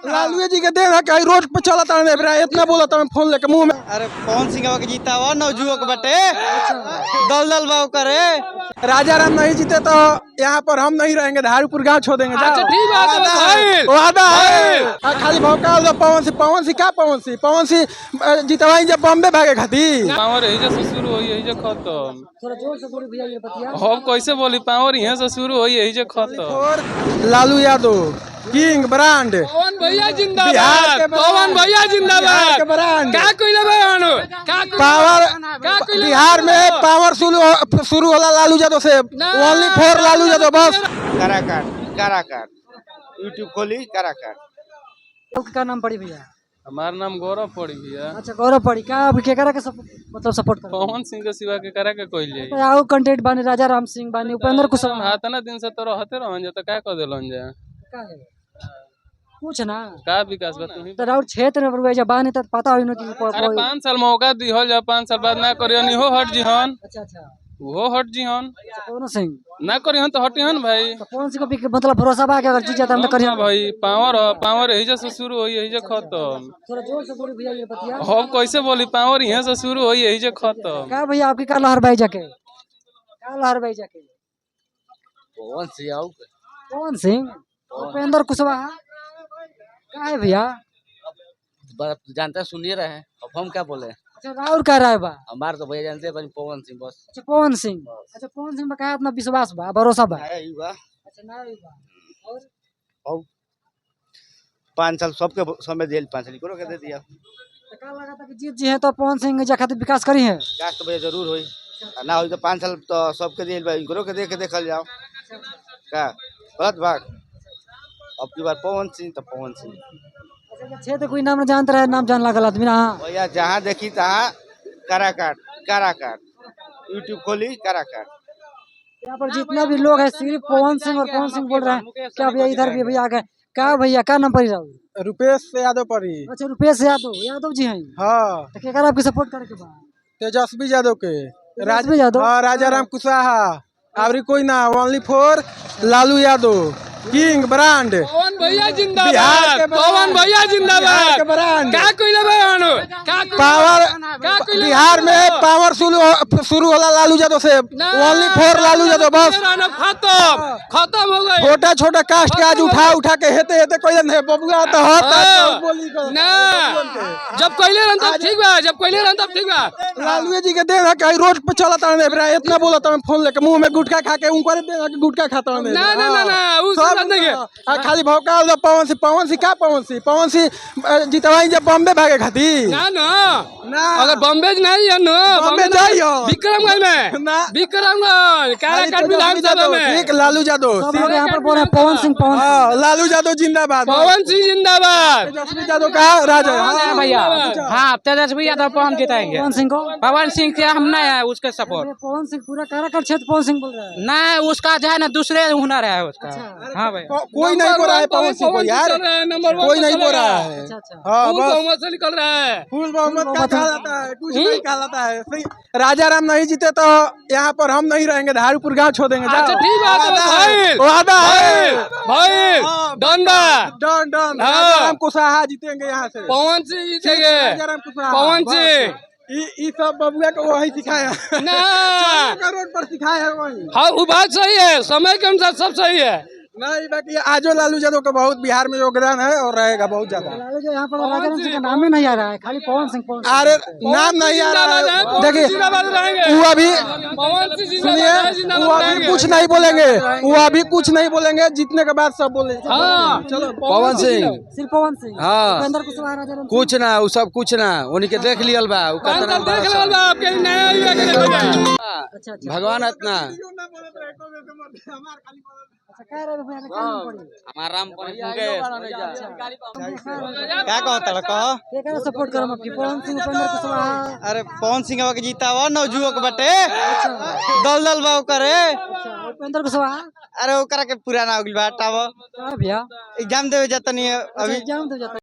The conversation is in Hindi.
लालू जी के देन है कहीं रोड पे चला था इतना बोला था फोन लेके मुंह में। अरे पवन सिंह के जीता हुआ नवजुवक बटे दल दल बाव करे। राजा राम नहीं जीते तो यहाँ पर हम नहीं रहेंगे, धारूपुर गांव छोड़ देंगे। अच्छा ठीक बात वादा है खाली भौकाल दो पवन सिंह पवन सिंह जितवाई जब बॉम्बे भागे खातिर पावर यही से शुरू हुई यही से खत्म। थोड़ा जोर से बोली भैया ये बतिया। हम कैसे बोली पावर यहीं से शुरू हुई यही से खत्म। और लालू यादव किंग ब्रांड पवन भैया बिहार जिंदाबाद, के पवन भैया जिंदाबाद। ब्रांड क्या कोइले भाई पावर बिहार में पावर शुरू होला लालू यादव से। ओनली फॉर लालू यादव बस। काराकाट यूट्यूब खोली काराकाट। क्या नाम पड़ी भैया? हमारा नाम गौरव पड़ी भैया। अच्छा गौरव पड़ी का अभी के करा के मतलब सपोर्ट कर पवन सिंह के सिवा के करा के कोई ले आओ कंटेंट बानी राजा राम सिंह बानी उपेंद्र कुशवाहा हाथ ना दिन से तो रहते रहन जा तो क्या कर देलन जा का है कुछ ना का विकास बा तुही। तो राउर क्षेत्र में प्रवेश बानी त पता होई न कि अरे 5 साल मौका दिहल जा, 5 साल बाद ना करियन इहो हट जिहन, अच्छा अच्छा वो हट जिहन पवन सिंह ना करिहन तो हटिहन भाई। तो पवन सिंह को मतलब भरोसा बा कि अगर जीत जाता हम तो करियन भाई पावर यही से शुरू हुई यही से खत्म। थोड़ा जोर से बोली भैया ये बतिया। हम कैसे बोली पावर यहीं से शुरू हुई यही से खत्म। का भैया आपकी का लहर भाई जाके का लहर भाई जाके पवन सिंह उपेंद्र कुशवाहा का है भैया जानते सुनिए रहे हैं, अब हम क्या बोले। अच्छा राउर का राय बा? हमारे तो भैया जानते हैं पवन सिंह बस। अच्छा पवन सिंह, अच्छा पवन सिंह में का इतना विश्वास बा भरोसा बा? अच्छा ना ही बा। और 5 साल सबके समय जेल 5 साल करो के दे दिया। तो का लगा था कि जीत जी है तो पवन सिंह जा खातिर विकास करी है? विकास तो भैया जरूर होई, ना होई तो 5 साल तो सबके जेल भाई करो के देख देखल जाओ का गलत बात। अब की बार पवन सिंह तो पवन सिंह क्षेत्र कोई नाम न जानते रहे, नाम जान लागल आदमी ना। भैया जहाँ देखी तहाँ काराकाट यूट्यूब खोली काराकाट। यहाँ पर जितना भी लोग है सिर्फ पवन सिंह और पवन सिंह बोल रहे हैं। क्या भैया इधर भी भैया आ गए? क्या भैया क्या नाम पड़ी रहा? रुपेश यादव पड़ी। अच्छा रुपेश यादव जी हैं। हाँ तो क्या आपकी सपोर्ट करे के बा? तेजस्वी यादव के तेजस्वी यादव? हाँ राजा राम कुशवाहा और कोई ना, only for Lalu Yadav king brand. Pawan भैया बिहार जिंदाबाद, के पवन भैया जिंदाबाद। ब्रांड क्या कोइले भाई पावर बिहार में पावर शुरू होला लालू यादव से। ओनली फॉर लालू यादव बस। खत्म हो गई। छोटा छोटा कास्ट के आज उठा के हेते कोई नहीं बबुआ तो ना जब कोइले रहन तब ठीक बा, जब कोइले रहन तब ठीक बा। लालू जी के देन है कहीं रोड पे चला था इतना बोला था फोन लेके मुंह में गुटखा खा के उनको देन है कि गुटखा खाता है। ना उस बात नहीं है। खाली भौकाल दो पवन सिंह जितवाई जब बॉम्बे भागे खातिर ना अगर बॉम्बे नहीं है ना बॉम्बे जाइयो विक्रमगंज में ना विक्रमगंज काराकाट विधानसभा में एक लालू यादव सब लोग यहाँ पर बोल रहे हैं पवन सिंह लालू यादव जिंदाबाद, पवन सिंह जिंदाबाद। तेजस्वी यादव का राजा। हाँ भैया हाँ तेजस्वी यादव को हम जिताएंगे। पवन सिंह को पवन सिंह के हम नहीं है उसके सपोर्ट। पवन सिंह पूरा काराकाट क्षेत्र पवन सिंह बोल रहे हैं। नहीं उसका जो है ना दूसरे हुनर है उसका। हाँ भैया कोई नहीं बोल रहा है पवन सिंह को यार, कोई नहीं बोल रहा है। अच्छा हाँ बस बहुमत से निकल रहा है। फुल बहुमत का कहा जाता है, कुछ नहीं कहा जाता है। राजा राम नहीं जीते तो यहाँ पर हम नहीं रहेंगे, धारूपुर गांव छोड़ देंगे। अच्छा ठीक बात वादा है भाई डन बा डन राजा राम कुशवाहा जीतेंगे यहाँ से। पवन सिंह जीतेंगे। राजा राम कुशवाहा पवन सिंह ये सब बबुआ को वही सिखाया ना रोड पर सिखाया है वही। हाँ वो बात सही है, समय के अनुसार सब सही है। नहीं बाकी आजो लालू यादव का बहुत बिहार में योगदान है और रहेगा बहुत ज्यादा। लालू जी यहाँ पर राजा राम सिंह का नाम ही नहीं आ रहा है, खाली पवन सिंह अरे नाम नहीं आ रहा है। देखिए वो अभी सुनिए वो अभी कुछ नहीं बोलेंगे, वो अभी कुछ नहीं बोलेंगे, जीतने के बाद सब बोलेंगे। हाँ चलो पवन सिंह सिर्फ पवन सिंह हाँ। उपेंद्र कुशवाहा राजा राम कुछ ना वो सब कुछ ना उन्हीं के देख लियल बा। अच्छा भगवान इतना कह रहे भैया क्या नाम पड़ी? हमारा राम क्या कहता कहो। क्या सपोर्ट करो आपकी पवन सिंह उपेंद्र कुशवाहा? अरे पवन सिंह के जीता हुआ नवजुवक बटे दल दल बाव करे। अच्छा उपेंद्र कुशवाहा अरे ओकरा के पुराना हो गइल बा हटाव। भैया एग्जाम देवे जाता नहीं है अभी। एग्जाम दे जाता